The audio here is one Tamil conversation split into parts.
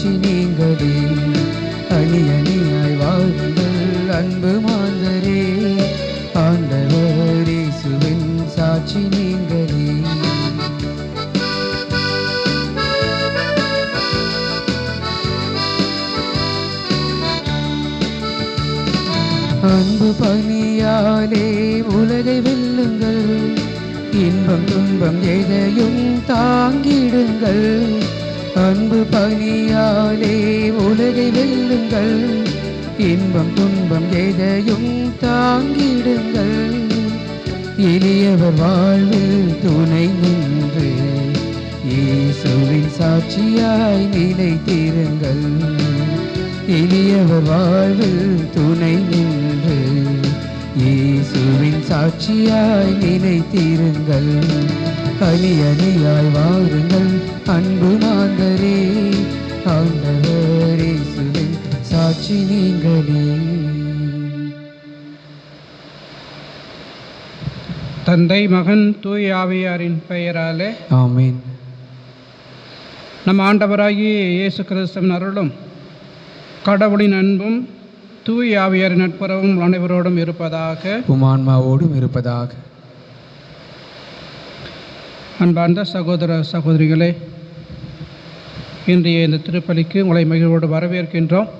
சாட்சி நீங்களே. அணி அணியாய் வாருங்கள் அன்பு மாந்தரே, ஆண்டவர் இயேசுவின் சாட்சி நீங்களே. அன்பு பணியாலே உலகை வெல்லுங்கள், இன்பம் துன்பம் எதையும் தாங்கிடுங்கள். அன்பு பணியாலே உலகை வெல்லுங்கள், இன்பம் துன்பம் எதையும் தாங்கிடுங்கள். எளியவர் வாழ்வில் துணை நின்று இயேசுவின் சாட்சியாய் நிலைத்திருங்கள். எளியவர் வாழ்வில் துணை நின்று இயேசுவின் சாட்சியாய் நிலைத்திருங்கள். அணி அணியாய் வாருங்கள் அன்பு மாந்தரே, ஆண்டவர் இயேசுவின் சாட்சி நீங்களே. தந்தை மகன் தூய ஆவியாரின் பெயராலே ஆமென். நம் ஆண்டவராகிய இயேசு கிறிஸ்துவின் அருளும் கடவுளின் அன்பும் தூய ஆவியாரின் நட்புறவும் அனைவரோடும் இருப்பதாக. உமான்மாவோடும் இருப்பதாக. அன்பார்ந்த சகோதர சகோதரிகளே, இன்றைய இந்த திருப்பலிக்கு உங்களை மகிழ்வோடு வரவேற்கின்றோம்.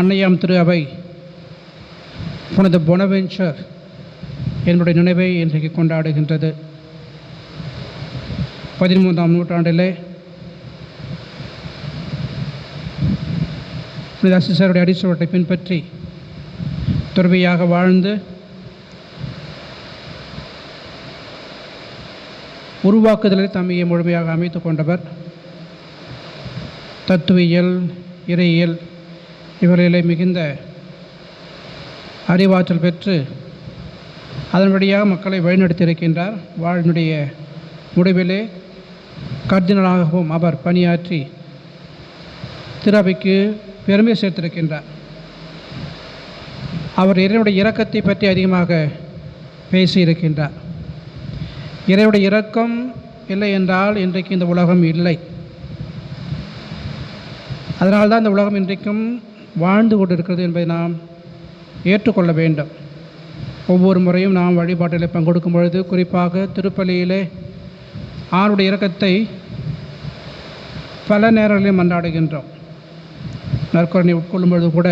அன்னையாம் திரு அவை புனித பொனவென்ச்சர் என்னுடைய நினைவை இன்றைக்கு கொண்டாடுகின்றது. 13ஆம் நூற்றாண்டிலே புனித அசிசருடைய அடிச்சுவட்டை பின்பற்றி துறவியாக வாழ்ந்து உருவாக்குதலில் தம்மையை முழுமையாக அமைத்து கொண்டவர். தத்துவியல், இறையியல் இவர்களிலே மிகுந்த அறிவாற்றல் பெற்று அதன் வழியாக மக்களை வழிநடத்தியிருக்கின்றார். வாழ்வினுடைய முடிவிலே கர்தினலாகவும் அவர் பணியாற்றி திரு பெருமை சேர்த்திருக்கின்றார். அவர் இறைவனுடைய இரக்கத்தை பற்றி அதிகமாக பேசியிருக்கின்றார். இறைவனுடைய இரக்கம் இல்லை என்றால் இன்றைக்கு இந்த உலகம் இல்லை. அதனால்தான் இந்த உலகம் இன்றைக்கும் வாழ்ந்து கொண்டிருக்கிறது என்பதை நாம் ஏற்றுக்கொள்ள வேண்டும். ஒவ்வொரு முறையும் நாம் வழிபாட்டில் பங்கெடுக்கும் பொழுது, குறிப்பாக திருப்பலியிலே ஆருடைய இரக்கத்தை பல நேரங்களில் மன்றாடுகின்றோம். நற்கருணை உட்கொள்ளும் பொழுது கூட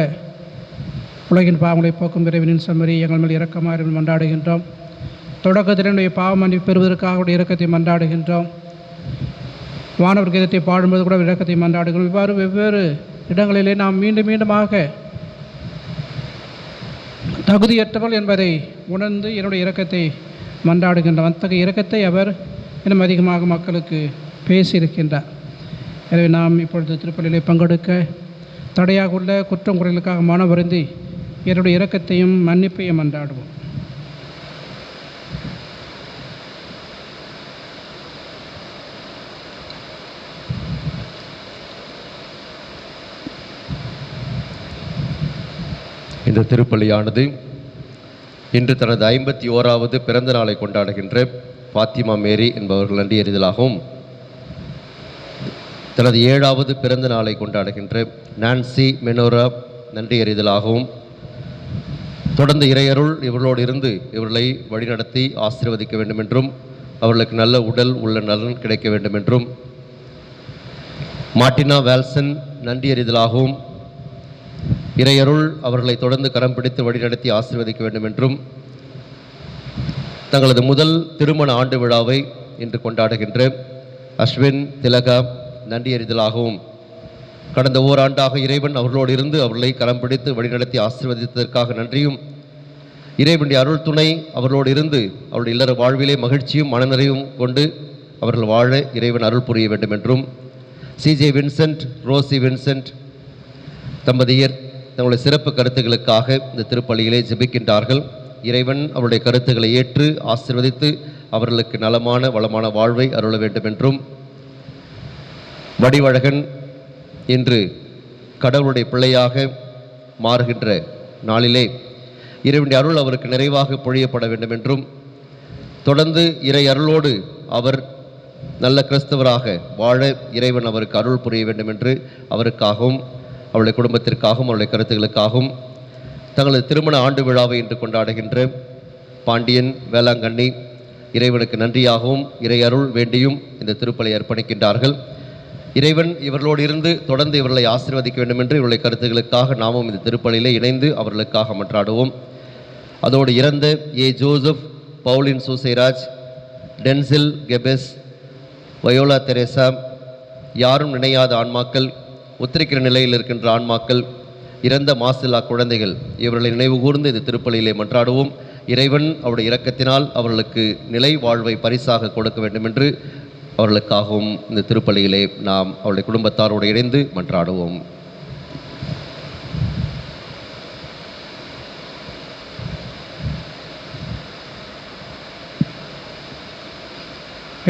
உலகின் பாவங்களை போக்கும் இறைவனின் செம்மறி எங்கள் மேல் இரக்கமாக மன்றாடுகின்றோம். தொடக்கத்தில் என்னுடைய பாவ மன்னிப்பு பெறுவதற்காக இரக்கத்தை மன்றாடுகின்றோம். வானவர் கீதத்தை பாடும்போது கூட இரக்கத்தை மன்றாடுகிறோம். இவ்வாறு வெவ்வேறு இடங்களிலே நாம் மீண்டும் மீண்டுமாக தகுதியற்றவள் என்பதை உணர்ந்து என்னுடைய இரக்கத்தை மன்றாடுகின்றோம். அத்தகைய இரக்கத்தை அவர் இன்னும் அதிகமாக மக்களுக்கு பேசியிருக்கின்றார். எனவே நாம் இப்பொழுது திருப்பலியிலே பங்கெடுக்க தடையாக உள்ள குற்றம் குறைகளுக்காக மனம் வருந்தி என்னுடைய இரக்கத்தையும் மன்னிப்பையும் மன்றாடுவோம். இந்த திருப்பலியானது இன்று தனது 51வது பிறந்த நாளை கொண்டாடுகின்ற பாத்திமா மேரி என்பவர்கள் நன்றி அறிதலாகவும், தனது 7வது பிறந்த நாளை கொண்டாடுகின்ற நான்சி மெனோரா நன்றி அறிதலாகவும், தொடர்ந்து இறையருள் இவர்களோடு இருந்து இவர்களை வழிநடத்தி ஆசீர்வதிக்க வேண்டும் என்றும், அவர்களுக்கு நல்ல உடல் உள்ள நலன் கிடைக்க வேண்டும் என்றும், மார்டினா வேல்சன் நன்றி அறிதலாகவும், இறையருள் அவர்களை தொடர்ந்து கரம் பிடித்து வழிநடத்தி ஆசீர்வதிக்க வேண்டும் என்றும், தங்களது முதல் திருமண ஆண்டு விழாவை இன்று கொண்டாடுகின்ற அஸ்வின் திலகா நன்றி அறிதலாகவும், கடந்த ஓராண்டாக இறைவன் அவர்களோடு இருந்து அவர்களை கரம் பிடித்து வழிநடத்தி ஆசீர்வதித்ததற்காக நன்றியும், இறைவனுடைய அருள் துணை அவர்களோடு இருந்து அவருடைய இல்லற வாழ்விலே மகிழ்ச்சியும் மனநிறைவும் கொண்டு அவர்கள் வாழ இறைவன் அருள் புரிய வேண்டும் என்றும், சிஜே வின்சென்ட், ரோசி வின்சென்ட் தம்பதியர் தங்களுடைய சிறப்பு கருத்துக்களுக்காக இந்த திருப்பலியிலே ஜெபிக்கின்றார்கள். இறைவன் அவருடைய கருத்துக்களை ஏற்று ஆசீர்வதித்து அவர்களுக்கு நலமான வளமான வாழ்வை அருள வேண்டும் என்றும், வடிவழகன் இன்று கடவுளுடைய பிள்ளையாக மாறுகின்ற நாளிலே இறைவனுடைய அருள் அவருக்கு நிறைவாக பொழியப்பட வேண்டும் என்றும், தொடர்ந்து இறை அருளோடு அவர் நல்ல கிறிஸ்தவராக வாழ இறைவன் அவருக்கு அருள் புரிய வேண்டும் என்று அவருக்காகவும் அவருடைய குடும்பத்திற்காகவும் அவருடைய கருத்துக்களுக்காகவும் தங்களது திருமண ஆண்டு விழாவை இன்று கொண்டாடுகின்ற பாண்டியன் வேளாங்கண்ணி இறைவனுக்கு நன்றியாகவும் இறை அருள் வேண்டியும் இந்த திருப்பலி அர்ப்பணிக்கின்றார்கள். இறைவன் இவர்களோடு இருந்து தொடர்ந்து இவர்களை ஆசீர்வதிக்க வேண்டும் என்று இவருடைய கருத்துக்களுக்காக நாமும் இந்த திருப்பலியிலே இணைந்து அவர்களுக்காக மன்றாடுவோம். அதோடு இறந்த ஏ. ஜோசப், பவுலின் சூசைராஜ், டென்சில் கெபெஸ், வயோலா தெரேசா, யாரும் நினையாத ஆன்மாக்கள், உத்திரிக்கிற நிலையில் இருக்கின்ற ஆன்மாக்கள், இறந்த மாசில்லா குழந்தைகள் இவர்களை நினைவு கூர்ந்து இந்த திருப்பலியிலே மன்றாடுவோம். இறைவன் அவருடைய இரக்கத்தினால் அவர்களுக்கு நிலை வாழ்வை பரிசாக கொடுக்க வேண்டும் என்று அவர்களுக்காகவும் இந்த திருப்பலியிலே நாம் அவருடைய குடும்பத்தாரோடு இணைந்து மன்றாடுவோம்.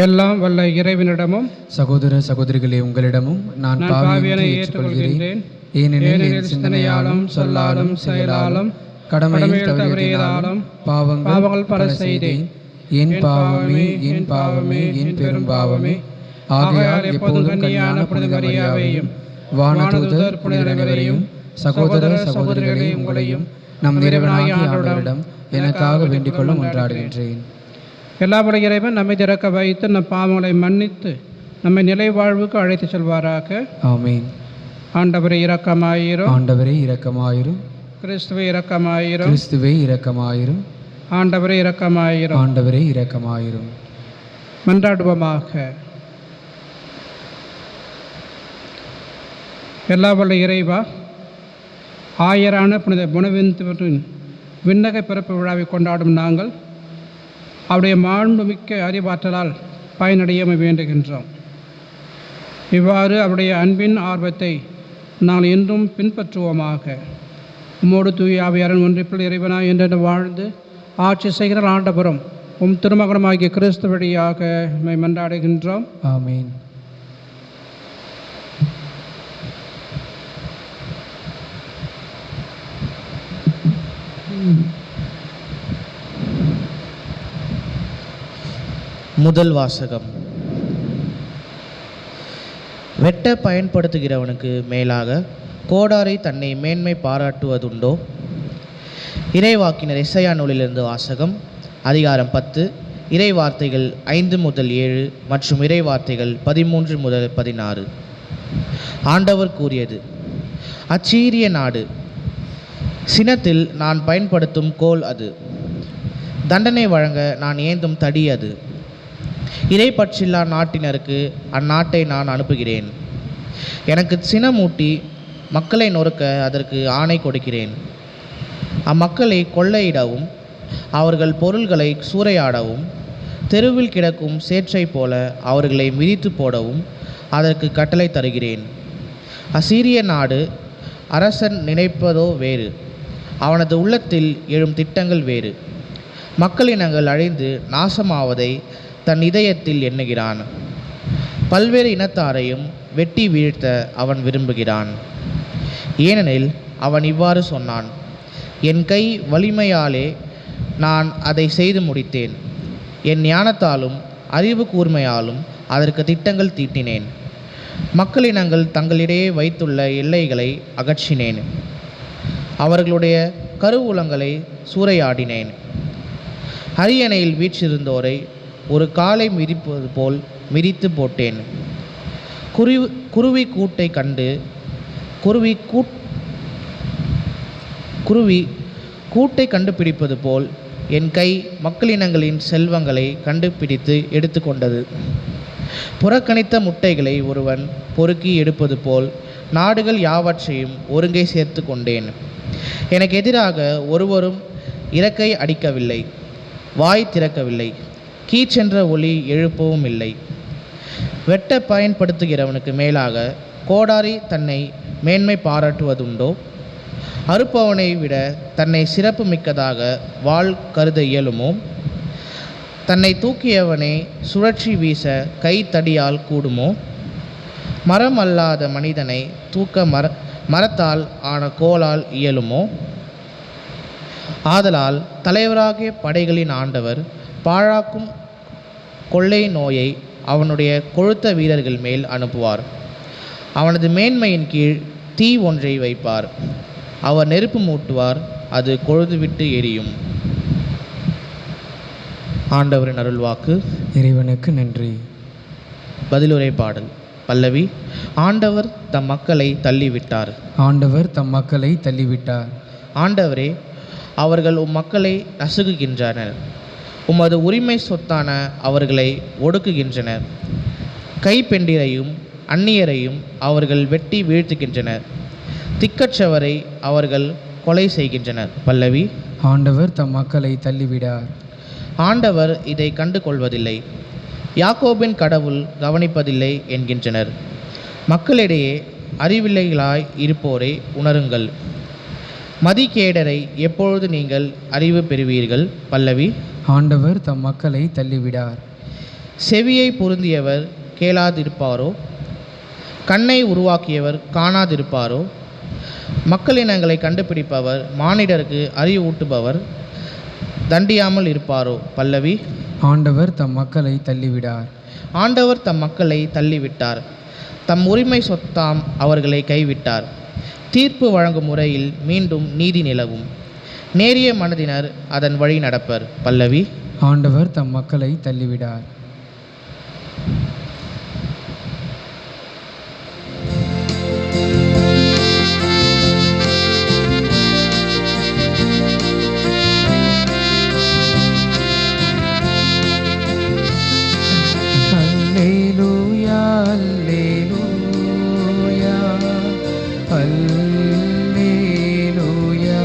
எல்லாம் வல்ல இறைவனிடமும் சகோதர சகோதரிகளே, உங்களிடமும் நான் பாவியனை ஏற்றுக்கொள்கிறேன். ஏனெனில் என் சிந்தனையாலும் சொல்லாலும் செயலாலும் கடமையில் தவறியதாலும் பாவங்கள் பல செய்தேன். என் பாவமே, என் பாவமே, என் பெரும் பாவமே. ஆகையால் எப்போதும் கன்னியான புனித மரியாவையும் வானதூதர் புனிதர் அனைவரையும் சகோதர சகோதரிகளே உங்களையும் நம் இறைவனாகிய ஆண்டவரிடம் எனக்காக வேண்டிக் கொள்ள மன்றாடுகின்றேன். எல்லா இறைவன் நம்மை திறக்க வைத்து நம் பாவங்களை மன்னித்து நம்மை நிலை வாழ்வுக்கு அழைத்து செல்வாராக. ஆமீன். ஆண்டவரே இரக்கமாயிரும். ஆண்டவரே இரக்கமாயிரும். கிறிஸ்துவே இரக்கமாயிரும். கிறிஸ்துவே இரக்கமாயிரும். ஆண்டவரே இரக்கமாயிரும். ஆண்டவரே இரக்கமாயிரும். மன்றாடுவோமாக. எல்லா வல்ல இறைவா, ஆயரான புனித புனவெந்துவரின் விண்ணக பிறப்பு விழாவை கொண்டாடும் நாங்கள் அவருடைய மாண்புமிக்க அறிவாற்றலால் பயனடைய வேண்டுகின்றோம். இவ்வாறு அவருடைய அன்பின் ஆர்வத்தை நாங்கள் என்றும் பின்பற்றுவோமாக. உம்மோடு தூய ஆவியாரின் ஒன்றிப்பில் இறைவனாய் என்று வாழ்ந்து ஆட்சி செய்கிற ஆண்டவரும் உம் திருமகனமாகிய கிறிஸ்து வழியாக மன்றாடுகின்றோம். ஆமீன். முதல் வாசகம். வெட்ட பயன்படுத்துகிறவனுக்கு மேலாக கோடாரி தன்னை மேன்மை பாராட்டுவதுண்டோ? இறைவாக்கினர் எசையா நூலிலிருந்து வாசகம். அதிகாரம் 10, இறை வார்த்தைகள் 5 முதல் 7 மற்றும் இறை வார்த்தைகள் 13 முதல் 16. ஆண்டவர் கூறியது: அச்சீரிய நாடு சினத்தில் நான் பயன்படுத்தும் கோல் அது, தண்டனை வழங்க நான் ஏந்தும் தடி அது. இறைப்பற்றில்லா நாட்டினருக்கு அந்நாட்டை நான் அனுப்புகிறேன். எனக்கு சினமூட்டி மக்களை நொறுக்க அதற்கு ஆணை கொடுக்கிறேன். அம்மக்களை கொள்ளையிடவும் அவர்கள் பொருள்களை சூறையாடவும் தெருவில் கிடக்கும் சேற்றை போல அவர்களை மிதித்து போடவும் அதற்கு கட்டளை தருகிறேன். அசீரிய நாடு அரசன் நினைப்பதோ வேறு, அவனது உள்ளத்தில் எழும் திட்டங்கள் வேறு. மக்களினங்கள் அழிந்து நாசமாவதை தன் இதயத்தில் எண்ணுகிறான். பல்வேறு இனத்தாரையும் வெட்டி வீழ்த்த அவன் விரும்புகிறான். ஏனெனில் அவன் இவ்வாறு சொன்னான்: என் கை வலிமையாலே நான் அதை செய்து முடித்தேன். என் ஞானத்தாலும் அறிவு கூர்மையாலும் அதற்கு திட்டங்கள் தீட்டினேன். மக்களினங்கள் தங்களிடையே வைத்துள்ள எல்லைகளை அகற்றினேன். அவர்களுடைய கருவூலங்களை சூறையாடினேன். அரியணையில் வீற்றிருந்தோரை ஒரு காலை மிதிப்பது போல் மிதித்து போட்டேன். குருவி கூட்டை கண்டு குருவி கூட்டை கண்டுபிடிப்பது போல் என் கை மக்களினங்களின் செல்வங்களை கண்டுபிடித்து எடுத்துக்கொண்டது. புறக்கணித்த முட்டைகளை ஒருவன் பொறுக்கி எடுப்பது போல் நாடுகள் யாவற்றையும் ஒருங்கே சேர்த்து கொண்டேன். எனக்கு எதிராக ஒருவரும் இறக்கை அடிக்கவில்லை, வாய் திறக்கவில்லை, கீச்சென்ற ஒலி எழுப்பவும் இல்லை. வெட்ட பயன்படுத்துகிறவனுக்கு மேலாக கோடாரி தன்னை மேன்மை பாராட்டுவதுண்டோ? அறுப்பவனை விட தன்னை சிறப்பு மிக்கதாக வாள் கருத இயலுமோ? தன்னை தூக்கியவனை சுழற்சி வீச கைத்தடியால் கூடுமோ? மரம் அல்லாத மனிதனை தூக்க மரத்தால் ஆன கோலால் இயலுமோ? ஆதலால் தலைவராகிய படைகளின் ஆண்டவர் பாழாக்கும் கொள்ளை நோயை அவனுடைய கொழுத்த வீரர்கள் மேல் அனுப்புவார். அவனது மேன்மையின் கீழ் தீ ஒன்றை வைப்பார். அவர் நெருப்பு மூட்டுவார், அது கொழுதுவிட்டு எரியும். ஆண்டவரின் அருள்வாக்கு. இறைவனுக்கு நன்றி. பதிலுரை பாடல். பல்லவி. ஆண்டவர் தம் மக்களை தள்ளிவிட்டார். ஆண்டவர் தம் மக்களை தள்ளிவிட்டார். ஆண்டவரே, அவர்கள் மக்களை நசுக்குகின்றனர். உமது உரிமை சொத்தான அவர்களை ஒடுக்குகின்றனர். கைப்பெண்டிரையும் அந்நியரையும் அவர்கள் வெட்டி வீழ்த்துகின்றனர். திக்கற்றவரை அவர்கள் கொலை செய்கின்றனர். பல்லவி. ஆண்டவர் தம் மக்களை தள்ளிவிடார். ஆண்டவர் இதை கண்டு கொள்வதில்லை. யாக்கோபின் கடவுள் கவனிப்பதில்லை என்கின்றனர். மக்களிடையே அறிவில்லைகளாய் இருப்போரை உணருங்கள். மதிகேடரை எப்பொழுது நீங்கள் அறிவு பெறுவீர்கள். பல்லவி. ஆண்டவர் தம் மக்களை தள்ளிவிடார். செவியை பொருந்தியவர் கேளாதிருப்பாரோ? கண்ணை உருவாக்கியவர் காணாதிருப்பாரோ? மக்களினங்களை கண்டுபிடிப்பவர் மானிடருக்கு அறிவூட்டுபவர் தண்டியாமல் இருப்பாரோ. பல்லவி. ஆண்டவர் தம் மக்களை தள்ளிவிடார். ஆண்டவர் தம் மக்களை தள்ளிவிட்டார். தம் உரிமை சொத்தாம் அவர்களை கைவிட்டார். தீர்ப்பு வழங்கும் முறையில் மீண்டும் நீதி நிலவும். நேரிய மனதினர் அதன் வழி நடப்பர். பல்லவி. ஆண்டவர் தம் மக்களை தள்ளிவிடார். அல்லேலூயா அல்லேலூயா அல்லேலூயா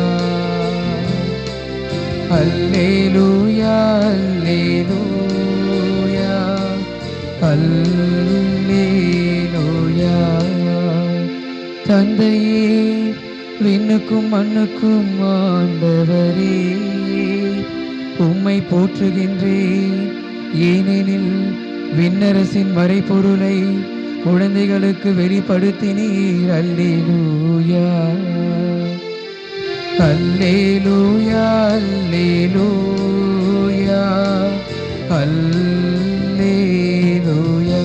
அல்லேலூயா அல்லேலூயா. தந்தையே, விண்ணுக்கும் மண்ணுக்கும் ஆண்டவரே, உம்மை போற்றுகின்றேன். ஏனெனில் விண்ணரசின் மறைபொருளை குழந்தைகளுக்கு வெளிப்படுத்தினீர். அல்லேலூயா அல்லேலூயா அல்லேலூயா அல்லேலூயா.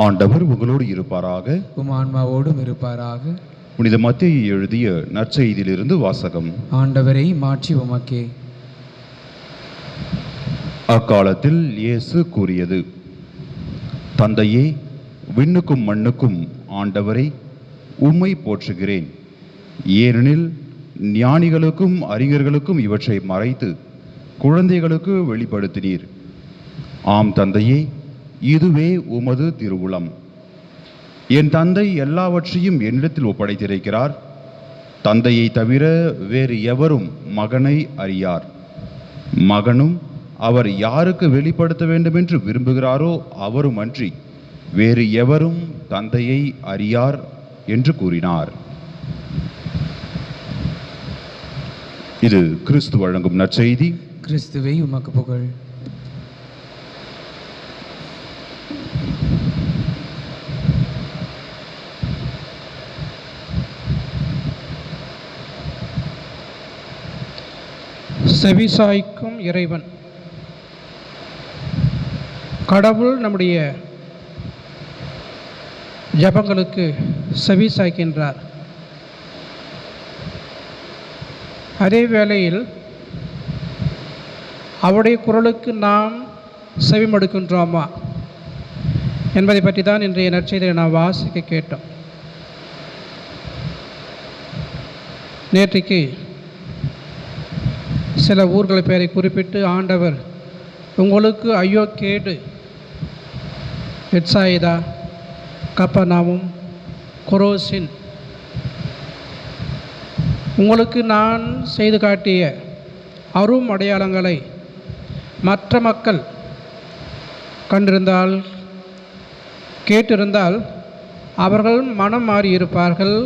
ஆண்டவர் உங்களோடு இருப்பாராக. உம் ஆன்மாவோடும் இருப்பாராக. புனித மத்தேயு எழுதிய நற்செய்தியிலிருந்து வாசகம். ஆண்டவரை மாற்றி உமக்கே. அக்காலத்தில் இயேசு கூறியது: தந்தையே, விண்ணுக்கும் மண்ணுக்கும் ஆண்டவரை, உம்மை போற்றுகிறேன். ஏனெனில் ஞானிகளுக்கும் அறிஞர்களுக்கும் இவற்றை மறைத்து குழந்தைகளுக்கு வெளிப்படுத்தினீர். ஆம் தந்தையே, இதுவே உமது திருவுளம். என் தந்தை எல்லாவற்றையும் என்னிடத்தில் ஒப்படைத்திருக்கிறார். தந்தையை தவிர வேறு எவரும் மகனை அறியார். மகனும் அவர் யாருக்கு வெளிப்படுத்த வேண்டும் என்று விரும்புகிறாரோ அவரும் அன்றி வேறு எவரும் தந்தையை அறியார் என்று கூறினார். இது கிறிஸ்து வழங்கும் நற்செய்தி. கிறிஸ்துவே உமக்கு புகழ். செவிசாய்க்கும் இறைவன். கடவுள் நம்முடைய ஜபங்களுக்கு செவி சாய்க்கின்றார். அதே வேளையில் அவருடைய குரலுக்கு நாம் செவிமடுக்கின்றோமா என்பதை பற்றி தான் இன்றைய நற்செய்தியை நாம் வாசிக்க கேட்டோம். நேற்றைக்கு சில ஊர்கள் பெயரை குறிப்பிட்டு ஆண்டவர் உங்களுக்கு ஐயோ கேடு, பெத்சாயிதா, கப்பர்நாவும், கொரோசின், உங்களுக்கு நான் செய்து காட்டிய அரும் அடையாளங்களை மற்ற மக்கள் கண்டிருந்தால் கேட்டிருந்தால் அவர்கள் மனம் மாறியிருப்பார்கள்,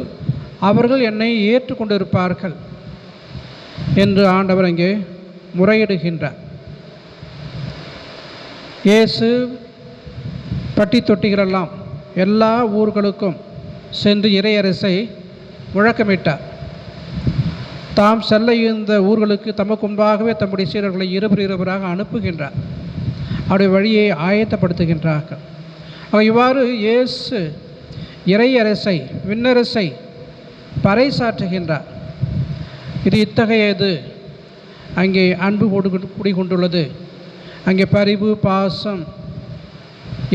அவர்கள் என்னை ஏற்றுக்கொண்டிருப்பார்கள் என்று ஆண்டவர் அங்கே முறையிடுகின்றார். இயேசு பட்டி தொட்டிகளெல்லாம் எல்லா ஊர்களுக்கும் சென்று இறையரசை முழக்கமிட்டார். தாம் செல்ல இருந்த ஊர்களுக்கு தமக்கு முன்பாகவே தம்முடைய சீடர்களை இருவராக அனுப்புகின்றார். அவருடைய வழியை ஆயத்தப்படுத்துகின்றார்கள். இவ்வாறு இயேசு இறையரசை விண்ணரசை பறைசாற்றுகின்றார். இது இத்தகையது, அங்கே அன்பு குடிகொண்டுள்ளது, அங்கே பரிவு, பாசம்,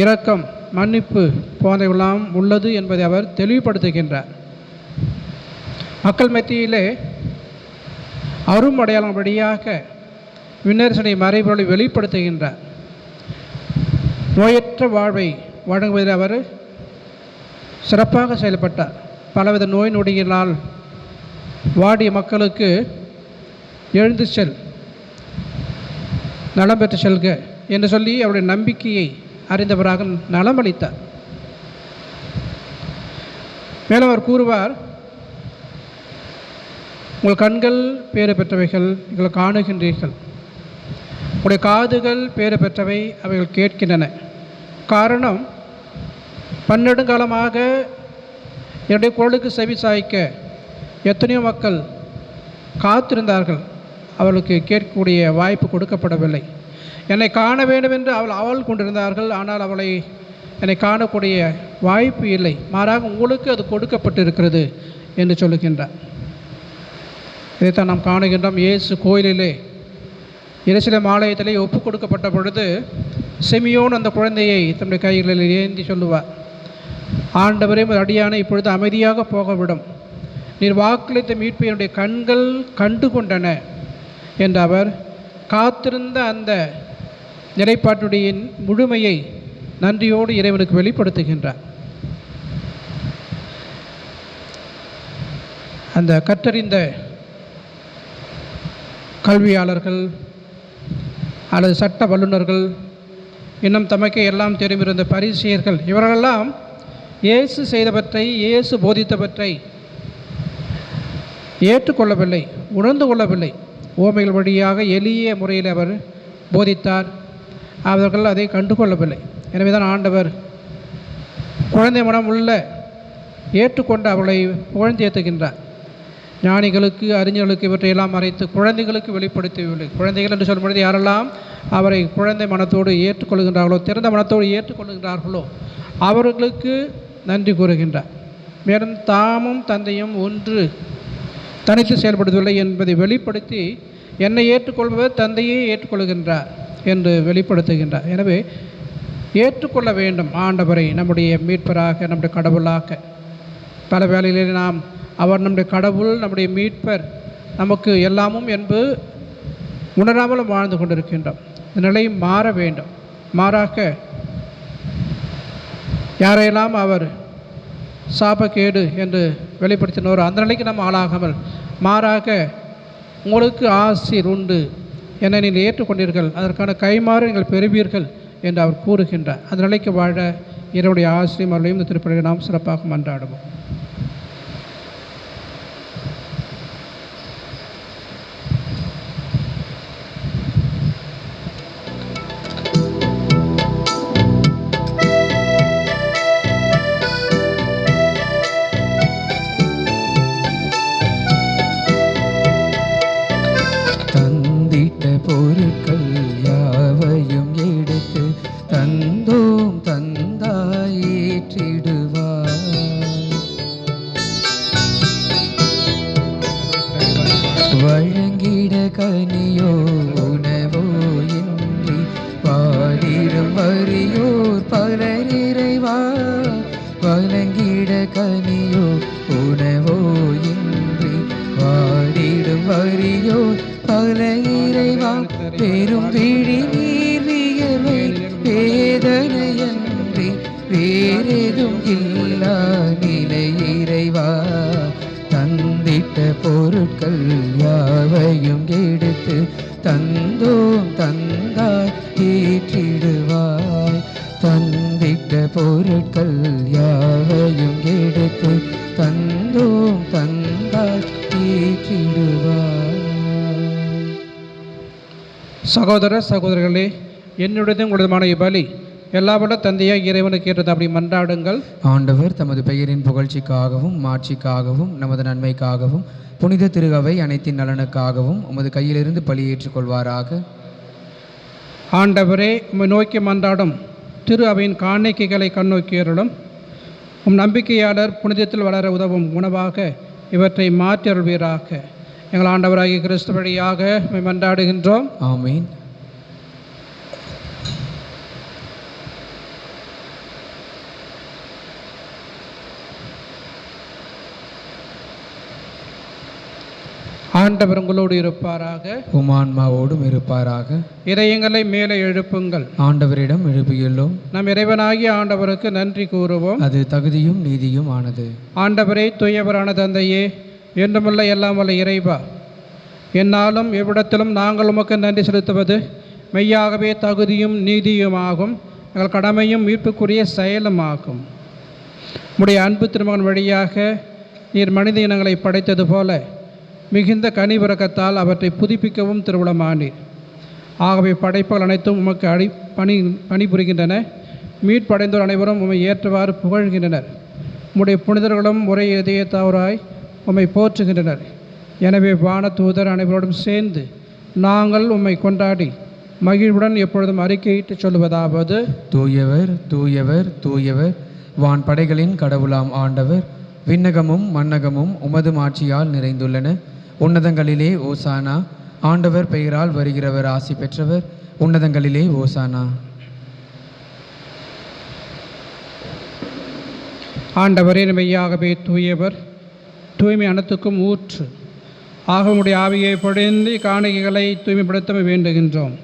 இரக்கம், மன்னிப்பு போன்றவெல்லாம் உள்ளது என்பதை அவர் தெளிவுபடுத்துகின்றார். மக்கள் மத்தியிலே அரும் அடையாளம் வழியாக விண்ணரசனுடைய மறைபொருளை வெளிப்படுத்துகின்றார். நோயற்ற வாழ்வை வழங்குவதில் அவர் சிறப்பாக செயல்பட்டார். பலவித நோய் நொடியினால் வாடிய மக்களுக்கு எழுந்து செல், நலம் பெற்று செல்க என்று சொல்லி அவருடைய நம்பிக்கையை அறிந்தவராக நலமளித்தார். மேலும் அவர் கூறுவார், உங்கள் கண்கள் பேறு பெற்றவைகள், நீங்கள் காணுகின்றீர்கள், உங்களுடைய காதுகள் பேறு பெற்றவை, அவைகள் கேட்கின்றன. காரணம், பன்னெடுங்காலமாக என்னுடைய குரலுக்கு செவி சாய்க்க எத்தனையோ மக்கள் காத்திருந்தார்கள், அவளுக்கு கேட்கக்கூடிய வாய்ப்பு கொடுக்கப்படவில்லை. என்னை காண வேண்டும் என்று அவள் கொண்டிருந்தார்கள், ஆனால் அவளை என்னை காணக்கூடிய வாய்ப்பு இல்லை. மாறாக உங்களுக்கு அது கொடுக்கப்பட்டிருக்கிறது என்று சொல்லுகின்றார். இதைத்தான் நாம் காணுகின்றோம். இயேசு கோயிலிலே எருசலேம் ஆலயத்திலே ஒப்பு கொடுக்கப்பட்ட பொழுது சிமியோன் அந்த குழந்தையை தன்னுடைய கைகளில் ஏந்தி சொல்லுவார், ஆண்டவரே அடியானை இப்பொழுது அமைதியாக போகவிடும், நீர் வாக்களித்த மீட்பை என்னுடைய கண்கள் கண்டு கொண்டன என்று அவர் காத்திருந்த அந்த நிலைப்பாட்டுடைய முழுமையை நன்றியோடு இறைவனுக்கு வெளிப்படுத்துகின்றார். அந்த கற்றறிந்த கல்வியாளர்கள் அல்லது சட்ட வல்லுநர்கள், இன்னும் தமக்கே எல்லாம் தெரிந்திருந்த பரிசேயர்கள், இவர்களெல்லாம் இயேசு செய்தவற்றை, இயேசு போதித்தவற்றை ஏற்றுக்கொள்ளவில்லை, உணர்ந்து கொள்ளவில்லை. ஓமைகள் வழியாக எளிய முறையில் அவர் போதித்தார், அவர்கள் அதை கண்டுகொள்ளவில்லை. எனவே தான் ஆண்டவர் குழந்தை மனம் உள்ள ஏற்றுக்கொண்டு அவளை புகழ்ந்தேற்றுகின்றார். ஞானிகளுக்கு, அறிஞர்களுக்கு இவற்றையெல்லாம் மறைத்து குழந்தைகளுக்கு வெளிப்படுத்தவில்லை. குழந்தைகள் என்று சொல்லும் பொழுது யாரெல்லாம் அவரை குழந்தை மனத்தோடு ஏற்றுக்கொள்கின்றார்களோ, திறந்த மனத்தோடு ஏற்றுக்கொள்கின்றார்களோ அவர்களுக்கு நன்றி கூறுகின்றார். மேலும் தாமும் தந்தையும் ஒன்று, தனித்து செயல்படுவதில்லை என்பதை வெளிப்படுத்தி என்னை ஏற்றுக்கொள்பவர் தந்தையே ஏற்றுக்கொள்கின்றார் என்று வெளிப்படுத்துகின்றார். எனவே ஏற்றுக்கொள்ள வேண்டும் ஆண்டவரை நம்முடைய மீட்பராக, நம்முடைய கடவுளாக. பல வேளைகளில் நாம் அவர் நம்முடைய கடவுள், நம்முடைய மீட்பர், நமக்கு எல்லாமும் என்பது உணராமலும் வாழ்ந்து கொண்டிருக்கின்றோம். இந்த நிலை மாற வேண்டும். மாறாக யாரையெல்லாம் அவர் சாபக்கேடு என்று வெளிப்படுத்தினோரோ அந்த நிலைக்கு நாம் ஆளாகாமல், மாறாக உங்களுக்கு ஆசீர் உண்டு, என்னை நீங்கள் ஏற்றுக்கொண்டீர்கள், அதற்கான கைமாறு நீங்கள் பெறுவீர்கள் என்று அவர் கூறுகின்றார். அந்த நிலைக்கு வாழ இறைவனுடைய ஆசிரியம் அவர்களையும் இந்த திருப்பலியை நாம் சிறப்பாக மன்றாடுவோம். பொருட்கள் யாவையும் எடுத்து தந்தோம் தந்தாய் ஏற்றிடுவார். வழங்கிட கனியோ உணவோ இன்றி பாடிடும் வரியோர் பலர் இறைவா. வழங்கிட கனியோ உணவோ இன்றி பாடிடும் வரியோர் பல இறைவா. பெரும் விழி நீர் வியர்வை வேதனையன்றி வேறெதும் இல்லா நிலை இறைவா. தந்திட்ட பொருட்கள் யாவையும் எடுத்து தந்தோம் தந்தாய் ஏற்றிடுவாய். தந்திட்ட பொருட்கள் யாவையும் எடுத்து தந்தோம் தந்தாய் ஏற்றிடுவாய். சகோதர சகோதரர்களே, என்னுடையதும் உங்களுதுமான பலி எல்லாவற்ற தந்தையாக இறைவனுக்கு ஏற்றது அப்படி மன்றாடுங்கள். ஆண்டவர் தமது பெயரின் புகழ்ச்சிக்காகவும் மாட்சிக்காகவும் நமது நன்மைக்காகவும் புனித திருகவை அனைத்தின் நலனுக்காகவும் உமது கையிலிருந்து பலி ஏற்றுக்கொள்வாராக. ஆண்டவரே, உம்மை நோக்கி மன்றாடும் திரு அவையின் காணிக்கைகளை கண்ணோக்கியருளும். உம் நம்பிக்கையாளர் புனிதத்தில் வளர உதவும் உணவாக இவற்றை மாற்றி அருள்வீராக. எங்கள் ஆண்டவராகிய கிறிஸ்து வழியாக உம்மை மன்றாடுகின்றோம். ஆமீன். ஆண்டவர் உங்களோடு இருப்பாராக. உமான்மாவோடும் இருப்பாராக. இதயங்களை மேலே எழுப்புங்கள். ஆண்டவரிடம் எழுப்பியுள்ளோம். நம் இறைவனாகிய ஆண்டவருக்கு நன்றி கூறுவோம். அது தகுதியும் நீதியும் ஆனது. ஆண்டவரே, தூயவரான தந்தையே, என்றுமுள்ள எல்லாம் வல்ல இறைவா, என்னாலும் எவ்விடத்திலும் நாங்கள் உமக்கு நன்றி செலுத்துவது மெய்யாகவே தகுதியும் நீதியுமாகும். எங்கள் கடமையும் மீட்புக்குரிய செயலுமாகும். உம்முடைய அன்பு திருமகன் வழியாக நீர் மனித இனங்களை படைத்தது போல மிகுந்த கனிவிரக்கத்தால் அவற்றை புதுப்பிக்கவும் திருவுளமானீர். ஆகவே படைப்புகள் அனைத்தும் உமக்கு பணிபுரிகின்றன. மீட்படைந்தோர் அனைவரும் உம்மை ஏற்றவாறு புகழ்கின்றனர். உம்முடைய புனிதர்களும் ஒரே இதயத்தவராய் உம்மை போற்றுகின்றனர். எனவே வான தூதர் அனைவரோடும் சேர்ந்து நாங்கள் உம்மை கொண்டாடி மகிழ்வுடன் எப்பொழுதும் அறிக்கையிட்டு சொல்லுவதாவது: தூயவர், தூயவர், தூயவர், வான் படைகளின் கடவுளாம் ஆண்டவர். விண்ணகமும் மன்னகமும் உமது மாட்சியால் நிறைந்துள்ளன. உன்னதங்களிலே ஓசானா. ஆண்டவர் பெயரால் வருகிறவர் ஆசி பெற்றவர். உன்னதங்களிலே ஓசானா. ஆண்டவரே, மெய்யாகவே தூயவர், தூய்மை அனைத்துக்கும் ஊற்று. ஆகமுடைய ஆவியை பொழிந்து காணிக்கைகளை தூய்மைப்படுத்த வேண்டுகின்றோம்.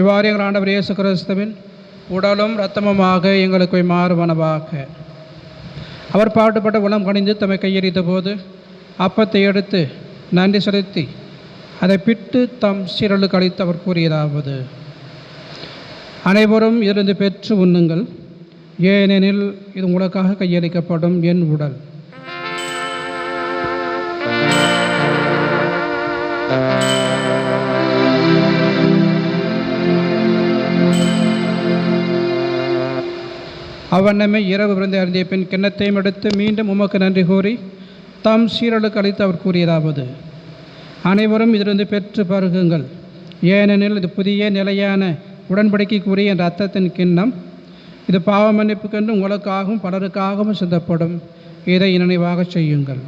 இவ்வாறு எங்கள் ஆண்டவர் இயேசு கிறிஸ்துவின் உடலும் இரத்தமுமாக எங்களுக்கு மாறுவனவாக. அவர் பாடுபட்ட உளம் கணிந்து தம்மை கையெறித்த போது அப்பத்தை எடுத்து நன்றி செலுத்தி அதை பிட்டு தம் சீரலுக்கு அளித்து அவர் கூறியதாவது: அனைவரும் இருந்து பெற்று உண்ணுங்கள், ஏனெனில் இது உங்களுக்காக கையளிக்கப்படும் என் உடல். அவ்வண்ணமே இரவு விருந்தை அருந்திய பின் கிண்ணத்தையும் எடுத்து மீண்டும் உமக்கு நன்றி கூறி தம் சீரலுக்கு அளித்து அவர் கூறியதாவது: அனைவரும் இதிலிருந்து பெற்று பருகுங்கள், ஏனெனில் இது புதிய நிலையான உடன்படிக்கைக்குரிய என்ற இரத்தத்தின் கிண்ணம். இது பாவ மன்னிப்புக்கென்று உங்களுக்காகவும் பலருக்காகவும் சிந்தப்படும். இதை நினைவாக செய்யுங்கள்.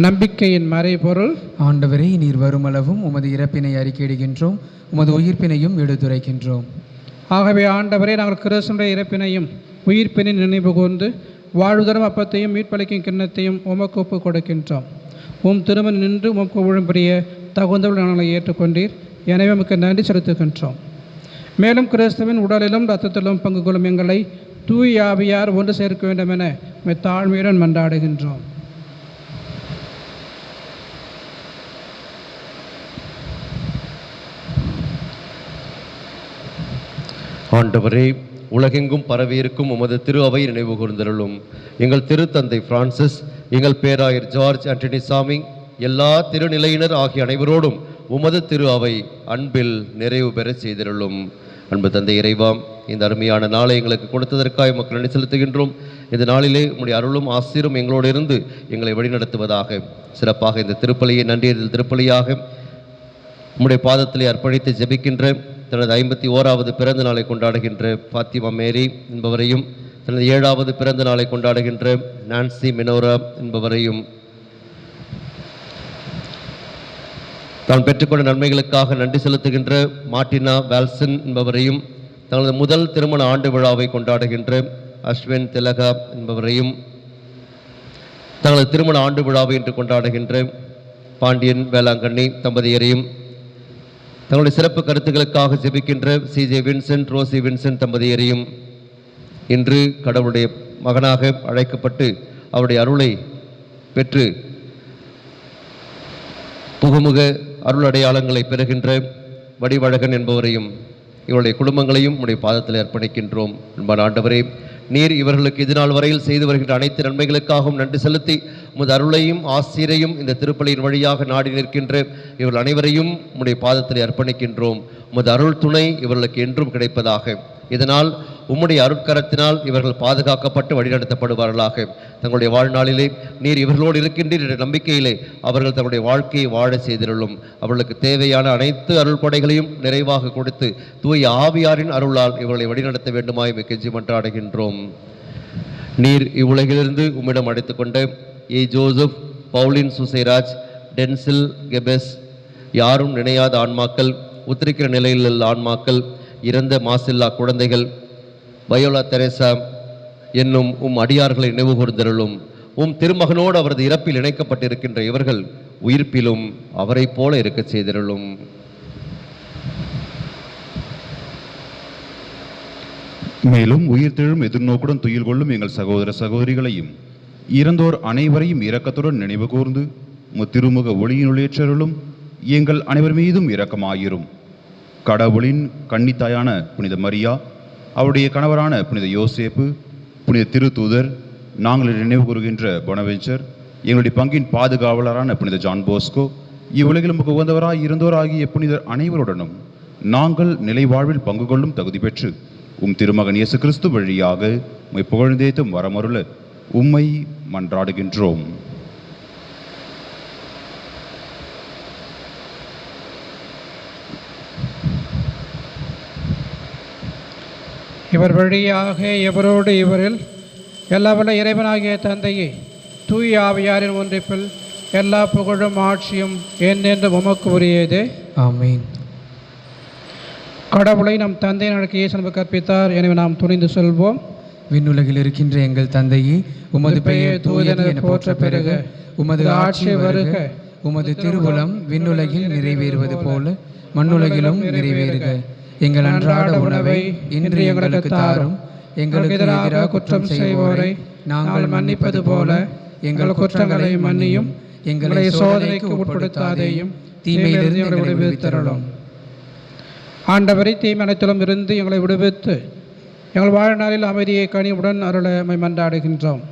நம்பிக்கையின் மறைபொருள். ஆண்டவரே, நீர் வருமளவும் உமது இறப்பினை அறிக்கையிடுகின்றோம், உமது உயிர்ப்பினையும் எடுத்துரைக்கின்றோம். ஆகவே ஆண்டவரே, நாங்கள் கிறிஸ்துவின் இறப்பினையும் உயிர்ப்பினையும் நினைவு கூர்ந்து வாழ்வுதரும் அப்பத்தையும் மீட்பளிக்கும் கிண்ணத்தையும் உமக்கு ஒப்புக் கொடுக்கின்றோம். உம் திருமணம் நின்று உமக்கு ஊழும்படிய தகுந்தவர்கள் நாங்களை ஏற்றுக்கொண்டீர். எனவே உமக்கு நன்றி செலுத்துகின்றோம். மேலும் கிறிஸ்துவின் உடலிலும் இரத்தத்திலும் பங்கு கொள்ளும் எங்களை தூய் ஆவியார் ஒன்று சேர்க்க வேண்டும் என தாழ்மையுடன் மன்றாடுகின்றோம். ஆண்டவரே, உலகெங்கும் பரவியிருக்கும் உமது திரு அவை நினைவு கூர்ந்தருளும். எங்கள் திருத்தந்தை பிரான்சிஸ், எங்கள் பேராயர் ஜார்ஜ் ஆண்டனி சாமி, எல்லா திருநிலையினர் ஆகிய அனைவரோடும் உமது திரு அவை அன்பில் நிறைவு பெற செய்திருளும். அன்பு தந்தை இறைவாம், இந்த அருமையான நாளை எங்களுக்கு கொடுத்ததற்காக மக்கள் நன்றி செலுத்துகின்றோம். இந்த நாளிலே உம்முடைய அருளும் ஆசீரும் எங்களோடு இருந்து எங்களை வழிநடத்துவதாக. சிறப்பாக இந்த திருப்பலியை நன்றியறிதல் திருப்பலியாக உம்முடைய பாதத்திலே அர்ப்பணித்து ஜெபிக்கின்ற தனது 51வது பிறந்த நாளை கொண்டாடுகின்ற ஃபாத்திமா மேரி என்பவரையும், தனது 7வது பிறந்த நாளை கொண்டாடுகின்ற நான்சி மினோரா என்பவரையும், தான் பெற்றுக்கொண்ட நன்மைகளுக்காக நன்றி செலுத்துகின்ற மார்டினா வால்சன் என்பவரையும், தனது முதல் திருமண ஆண்டு விழாவை கொண்டாடுகின்ற அஸ்வின் திலகா என்பவரையும், தனது திருமண ஆண்டு விழாவை இன்று கொண்டாடுகின்ற பாண்டியன் வேளாங்கண்ணி தம்பதியரையும், தங்களுடைய சிறப்பு கருத்துக்களுக்காக ஜெபிக்கின்ற சிஜே வின்சென்ட், ரோசி வின்சென்ட் தம்பதியரையும், இன்று கடவுளுடைய மகனாக அழைக்கப்பட்டு அவருடைய அருளை பெற்று புகுமுக அருள் அடையாளங்களை பெறுகின்ற வடிவழகன் என்பவரையும், இவருடைய குடும்பங்களையும் உடைய பாதத்தில் அர்ப்பணிக்கின்றோம். அன்பான ஆண்டவரே, நீர் இவர்களுக்கு இதுநாள் வரையில் செய்து வருகின்ற அனைத்து நன்மைகளுக்காகவும் நன்றி செலுத்தி உமது அருளையும் ஆசிரையும் இந்த திருப்பலியின் வழியாக நாடி நிற்கின்ற இவர்கள் அனைவரையும் உம்முடைய பாதத்தில் அர்ப்பணிக்கின்றோம். உமது அருள் துணை இவர்களுக்கு என்றும் கிடைப்பதாக. இதனால் உம்முடைய அருட்கரத்தினால் இவர்கள் பாதுகாக்கப்பட்டு வழிநடத்தப்படுவார்களாக. தங்களுடைய வாழ்நாளிலே நீர் இவர்களோடு இருக்கின்றீர் என்ற நம்பிக்கையிலே அவர்கள் தங்களுடைய வாழ்க்கையை வாழ செய்திருளும். அவர்களுக்கு தேவையான அனைத்து அருள் கொடைகளையும் நிறைவாக கொடுத்து தூய ஆவியாரின் அருளால் இவர்களை வழிநடத்த வேண்டுமாய் கெஞ்சி மன்றாடுகின்றோம். நீர் இவ்வுலகிலிருந்து உம்மிடம் அழைத்துக்கொண்ட ஏ ஜோசப், பவுலின் சுசேராஜ், டென்சில் கெபெஸ், யாரும் நினையாத ஆன்மாக்கள், உத்திரிக்கிற நிலையில் உள்ள ஆன்மாக்கள், இறந்த மாசில்லா குழந்தைகள், வயோலா தெரேசா என்னும் அடியார்களை நினைவு கூர்ந்தருளும். திருமகனோடு அவரது இறப்பில் இணைக்கப்பட்டிருக்கின்ற இவர்கள் உயிர்ப்பிலும் அவரை போல இருக்க செய்திருளும். மேலும் உயிர்த்தெழும் எதிர்நோக்குடன் துயில் கொள்ளும் எங்கள் சகோதர சகோதரிகளையும் இறந்தோர் அனைவரையும் இரக்கத்துடன் நினைவு கூர்ந்து திருமுக ஒளியினுள்ளேற்றருளும். எங்கள் அனைவர் மீதும் இரக்கமாயிரும். கடவுளின் கன்னித்தாயான புனித மரியா, அவருடைய கணவரான புனித யோசேப்பு, புனித திருத்தூதர், நாங்கள் நினைவு கூறுகின்ற பொனவெஞ்சர், எங்களுடைய பங்கின் பாதுகாவலரான புனித ஜான் போஸ்கோ, இவ்வுலகிலும் உகந்தவராய் இருந்தோர் ஆகிய புனிதர் அனைவருடனும் நாங்கள் நிலை வாழ்வில் பங்கு கொள்ளும் தகுதி பெற்று திருமகன் இயேசு கிறிஸ்து வழியாக உம்மை புகழ்ந்தேத்தும் வரமருள உம்மை மன்றாடுகின்றோம். இவர் வழியாக இவரோடு இவரில் எல்லா வல்ல இறைவனாகிய தந்தையே, தூய ஆவியாரின் ஒன்றிப்பில் எல்லா புகழும் ஆட்சியும் என்றென்று உமக்கு உரியதே. ஆமீன். கடவுளை நம் தந்தை நமக்கு இயேசு நமக்கு கற்பித்தார், எனவே நாம் துணிந்து சொல்வோம். விண்ணுலகில் இருக்கின்ற எங்கள் தந்தையே, உமது பெயர் தூயது என போற்ற பெருக, உமது ஆட்சி வருக, உமது திருவுளம் விண்ணுலகில் நிறைவேறுவது போல மண்ணுலகிலும் நிறைவேறுக. எங்கள் அன்றாட உணவை இன்று எங்களுக்கு தாரும். எங்களுக்கு எதிராக குற்றம் செய்வோரை நாங்கள் மன்னிப்பது போல எங்கள் குற்றங்களை மன்னியும். எங்களை சோதனைக்கு உட்படுத்தாதேயும், தீமையிலிருந்து எங்களை விடுவித்தருளும். ஆண்டவரை தீமை அனைத்திலும் இருந்து எங்களை விடுவித்து எங்கள் வாழ்நாளில் அமைதியை கனிவுடன் அருளமை மன்றாடுகின்றோம்.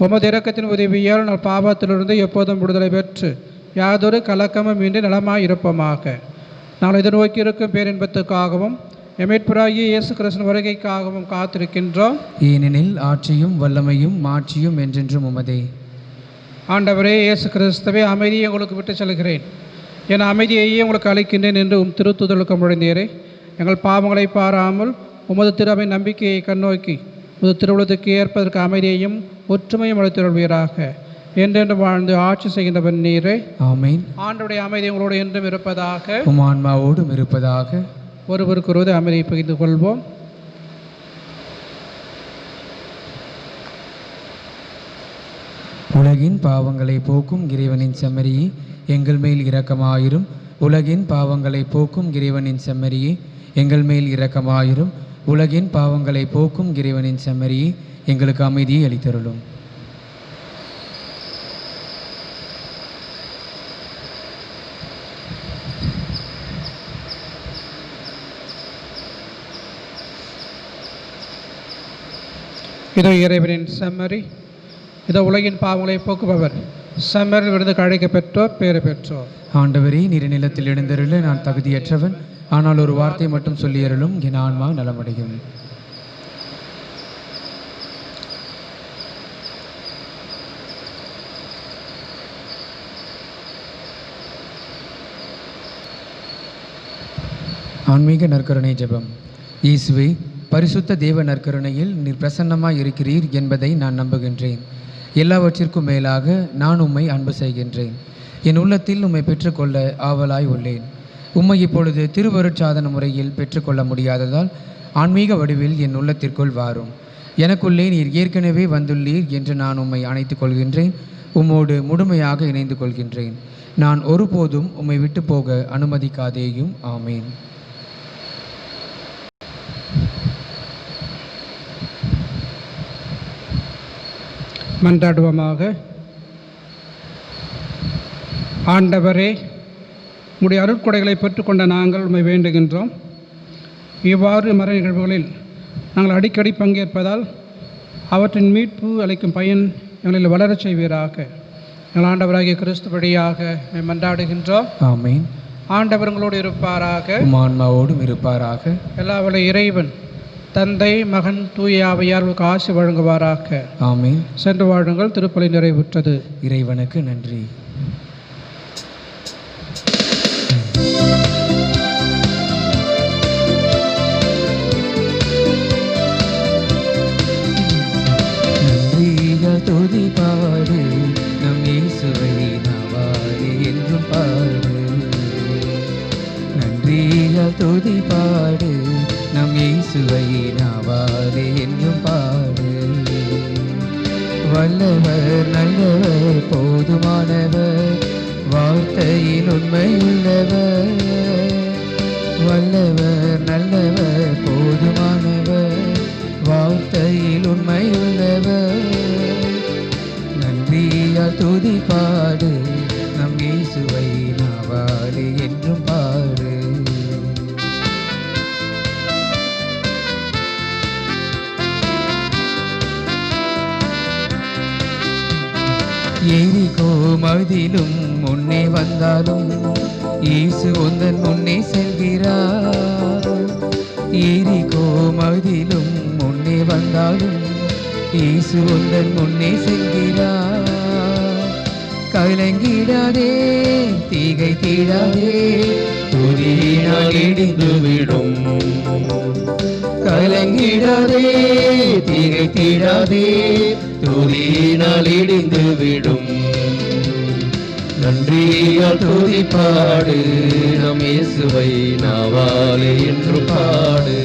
உமது இரக்கத்தின் உதவியால் நம் பாவத்திலிருந்து எப்போதும் விடுதலை பெற்று யாதொரு கலக்கமும் இன்றி நலமாய் இருப்போமாக. நாங்கள் எதிர்நோக்கி இருக்கும் பேரின்பத்துக்காகவும் எமேற்புராகிய இயேசு கிறிஸ்துவின் வருகைக்காகவும் காத்திருக்கின்றோம். ஏனெனில் ஆட்சியும் வல்லமையும் மாட்சியும் என்றென்றும் உமதே. ஆண்டவரே இயேசு கிறிஸ்துவே, அமைதியை உங்களுக்கு விட்டு செல்கிறேன், என் அமைதியையே உங்களுக்கு அளிக்கின்றேன் என்று திருத்துதலுக்கு முழந்தீரே. எங்கள் பாவங்களை பாராமல் உமது திருவை நம்பிக்கையை கண்ணோக்கி உமது திருவுளத்துக்கு ஏற்பதற்கு அமைதியையும் ஒற்றுமையும் அளித்துள்வீராக. என்றென்று வாழ்ந்து ஆட்சி செய்கின்றவன் நீரே. ஆமீன். ஆண்டவருடைய அமைதி உங்களோடு என்றும் இருப்பதாக, உம் ஆன்மாவோடும் இருப்பதாக. ஒருவருக்கு ஒருவர் அமைதியை பகிர்ந்து கொள்வோம். உலகின் பாவங்களை போக்கும் இறைவனின் செம்மறியே, எங்கள் மேல் இரக்கமாயிரும். உலகின் பாவங்களை போக்கும் இறைவனின் செம்மறியே, எங்கள் மேல் இரக்கமாயிரும். உலகின் பாவங்களை போக்கும் இறைவனின் செம்மறியே, எங்களுக்கு அமைதியை அளித்தருளும். இதோ இறைவனின் செம்மறி, இதோ உலகின் பாவங்களை போக்குபவர். செம்மறில் விருது அழைக்க பெற்றோர் பேறு பெற்றோர். ஆண்டவரே, நீர் நிலத்தில் எழுந்தருள நான் தகுதியற்றவன், ஆனால் ஒரு வார்த்தை மட்டும் சொல்லியருளும், என் ஆன்மா நலமடையும். ஆன்மீக நற்கருணை ஜெபம். இயேசுவே, பரிசுத்த தேவ நற்கருணையில் நீர் பிரசன்னமாய் இருக்கிறீர் என்பதை நான் நம்புகின்றேன். எல்லாவற்றிற்கும் மேலாக நான் உம்மை அன்பு செய்கின்றேன். என் உள்ளத்தில் உம்மை பெற்றுக்கொள்ள ஆவலாய் உள்ளேன். உம்மை இப்பொழுது திருவருட்சாதன முறையில் பெற்றுக்கொள்ள முடியாததால் ஆன்மீக வடிவில் என் உள்ளத்திற்குள் வாரும். எனக்குள்ளே நீர் ஏற்கனவே வந்துள்ளீர் என்று நான் உம்மை அணைத்துக் கொள்கின்றேன். உம்மோடு முழுமையாக இணைந்து கொள்கின்றேன். நான் ஒருபோதும் உம்மை விட்டு போக அனுமதிக்காதேயும். ஆமீன். மன்றாடுவோமாக. ஆண்டவரே, உம்முடைய அருட்கொடைகளை பெற்றுக்கொண்ட நாங்கள் உம்மை வேண்டுகின்றோம். இவ்வாறு மர நிகழ்வுகளில் நாங்கள் அடிக்கடி பங்கேற்பதால் அவற்றின் மீட்பு அளிக்கும் பயன் எங்களில் வளரச் செய்வீராக. எங்கள் ஆண்டவராகிய கிறிஸ்து வழியாக மன்றாடுகின்றோம். ஆமீன். ஆண்டவர் உங்களோடு இருப்பாராக, ஆன்மாவோடும் இருப்பாராக. எல்லா வல்ல இறைவன் தந்தை மகன் தூய ஆவியாருக்கு ஆசி வழங்குவாராக. ஆமென். சென்று வாழுங்கள். திருப்பலி நிறைவுற்றது. இறைவனுக்கு நன்றி. நன்றிகள் துதி பாடு நம் இயேசுவை நாவாலே என்றும் பாடு. நன்றிகள் துதி பாடு நம் இயேசுவை நாவாலே என்றும் பாடு. வல்லவர் நல்லவர் போதுமானவர் வார்த்தையில் உண்மையுள்ளவர். வல்லவர் நல்லவர் போதுமானவர் வார்த்தையில் உண்மையுள்ளவர். நன்றியால் துதி பாடு நம் இயேசுவை நாவாலே என்றும் பாடு. எரிகோ மதிலும் முன்னே வந்தாலும் இயேசு உந்தன் முன்னே செல்கிறார். எரிகோ மதிலும் முன்னே வந்தாலும் இயேசு உந்தன் முன்னே செல்கிறார். கலங்கிடாதே தீகை தீடாதே துதியினால் இடிந்து விடும். கலங்கிடாதே தீகை தீடாதே துதியினால் இடிந்து விடும். நன்றியால் துதி பாடு நம் இயேசுவை நாவாலே என்று பாடு.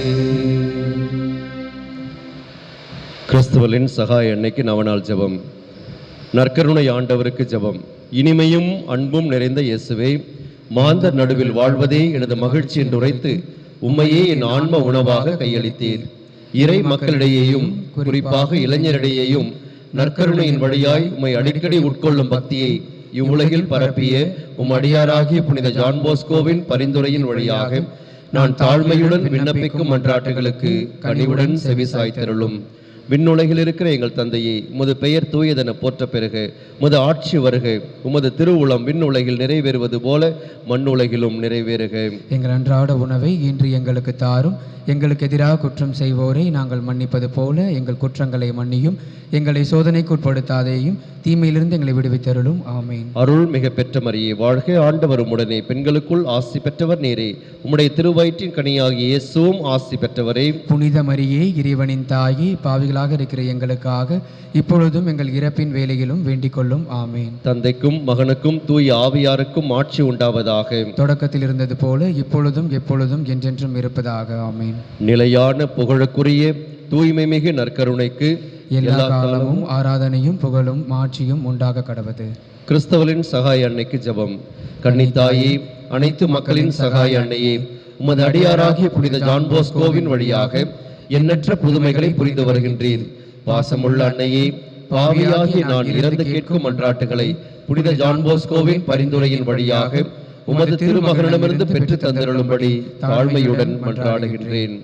கிறிஸ்துவலின் சகாய அன்னைக்கு நவநாள் ஜெபம். நற்கருணை ஆண்டவருக்கு ஜெபம். இனிமையும் அன்பும் நிறைந்த இயேசுவே, மாந்தர் நடுவில் வாழ்வதே எனது மகிழ்ச்சி என்று உரைத்து உம்மையே என் ஆன்ம உணவாக கையளித்தீர். இறை மக்களிடையேயும் குறிப்பாக இளைஞரிடையேயும் நற்கருணையின் வழியாய் உம்மை அடிக்கடி உட்கொள்ளும் பக்தியை இவ்வுலகில் பரப்பிய உம் அடியாராகிய புனித ஜான் போஸ்கோவின் பரிந்துரையின் வழியாக நான் தாழ்மையுடன் விண்ணப்பிக்கும் மன்றாட்டுகளுக்கு கனிவுடன் செவிசாய்த்தருளும். விண்ணுலகில் இருக்கிற எங்கள் தந்தையே, உமது பெயர் தூயதென போற்ற பெறுக. உமது ஆட்சி வருக. உமது திருவுளம் விண்ணுலகில் நிறைவேறுவது போல மண்ணுலகிலும் நிறைவேறுக. எங்கள் அன்றாட உணவை இன்று எங்களுக்கு தாரும். எங்களுக்கு எதிராக குற்றம் செய்வோரை நாங்கள் மன்னிப்பது போல எங்கள் குற்றங்களை மன்னியும். எங்களை சோதனைக்கு உட்படுத்தாதேயும் தீமையிலிருந்து எங்களை விடுவித்தருளும். ஆமேன். அருள் மிக பெற்ற மரியே வாழ்க. ஆண்டவர் உம்முடனே, பெண்களுக்குள் ஆசி பெற்றவர் நீரே. உம்முடைய திருவயிற்றின் கனியாகிய இயேசுவும் ஆசி பெற்றவரே. புனித மரியே, இறைவனின் தாயே, பாவிகளாக இருக்கிற எங்களுக்காக இப்பொழுதும் எங்கள் இறப்பின் வேளையிலும் வேண்டிக் கொள்ளும். ஆமேன். தந்தைக்கும் மகனுக்கும் தூய ஆவியாருக்கும் ஆட்சி உண்டாவதாக. தொடக்கத்தில் இருந்தது போல இப்பொழுதும் எப்பொழுதும் என்றென்றும் இருப்பதாக. ஆமேன். நிலையான புகழுக்குரிய தூய்மை மிகு நற்கருணைக்கு எல்லா காலமும் ஆராதனையும் புகழும் மாட்சியும் உண்டாக கடவது. கிறிஸ்தவலின் சகாய அன்னைக்கு ஜெபம். கன்னித்தாயே, அனைத்து மக்களின் சகாய அன்னையே, உமது அடியாராகிய புனித ஜான் போஸ்கோவின் வழியாக எண்ணற்ற புதுமைகளை புரிந்து வருகின்றீர். பாசமுள்ள அன்னையே, பாவியாகிய நான் இறந்து கேட்கும் மன்றாட்டுகளை புனித ஜான் போஸ்கோவின் பரிந்துரையின் வழியாக உமது திருமகனிடமிருந்து பெற்று தந்திருளும்படி தாழ்மையுடன் மன்றாடுகின்றேன்.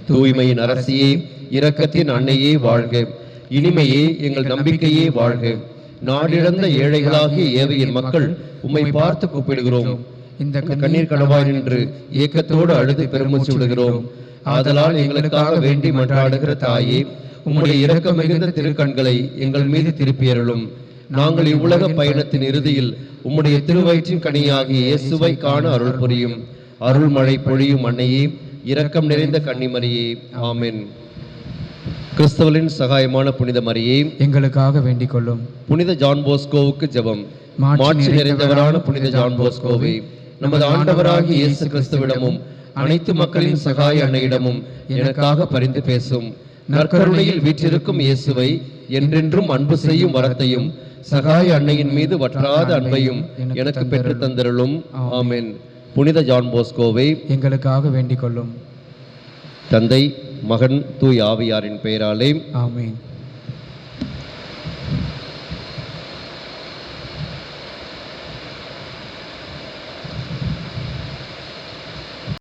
தூய்மையின் அரசியே, இரக்கத்தின் அன்னையே வாழ்க. இனிமையே, எங்கள் நம்பிக்கையே வாழ்க. நாடிழந்த ஏழைகளாகிய ஏவையின் மக்கள் உம்மை பார்த்து கூப்பிடுகிறோம். இந்த கண்ணீர் கடவாய் நின்று ஏக்கத்தோடு அழுது பெருமூச்சு விடுகிறோம். ஆதலால் எங்களுக்காக வேண்டி மன்றாடுகிற தாயே, உம்முடைய இரக்கம் மிகுந்த திருக்கண்களை எங்கள் மீது திருப்பியருளும். நாங்கள் இவ்வுலக பயணத்தின் இறுதியில் உம்முடைய திருவயிற்றின் கனியாகிய இயேசுவை காண அருள் புரியும். அருள் மழை பொழியும் அன்னையே, இரக்கம் நிறைந்த கன்னிமரியே. ஆமென். கிறிஸ்தவலின் சகாயமான புனித மரியே, எங்களுக்காக வேண்டிக் கொள்ளும். புனித ஜான் போஸ்கோவுக்கு ஜெபம். மாட்சி நிறைந்தவரான புனித ஜான் போஸ்கோவே, நமது ஆண்டவராகிய இயேசு கிறிஸ்துவிடமும் அனைத்து மக்களின் சகாய அன்னையிடமும் எனக்காக பரிந்து பேசும். நற்கருணையில் வீற்றிருக்கும் இயேசுவை என்றென்றும் அன்பு செய்யும் வரத்தையும் சகாய அன்னையின் மீது வற்றாத அன்பையும் எனக்கு பெற்று தந்திருளும். ஆமென். புனித ஜான் போஸ்கோவை எங்களுக்காக வேண்டிக் கொள்ளும். தந்தை, மகன், தூய் ஆவியாரின் பெயராலே ஆமென்.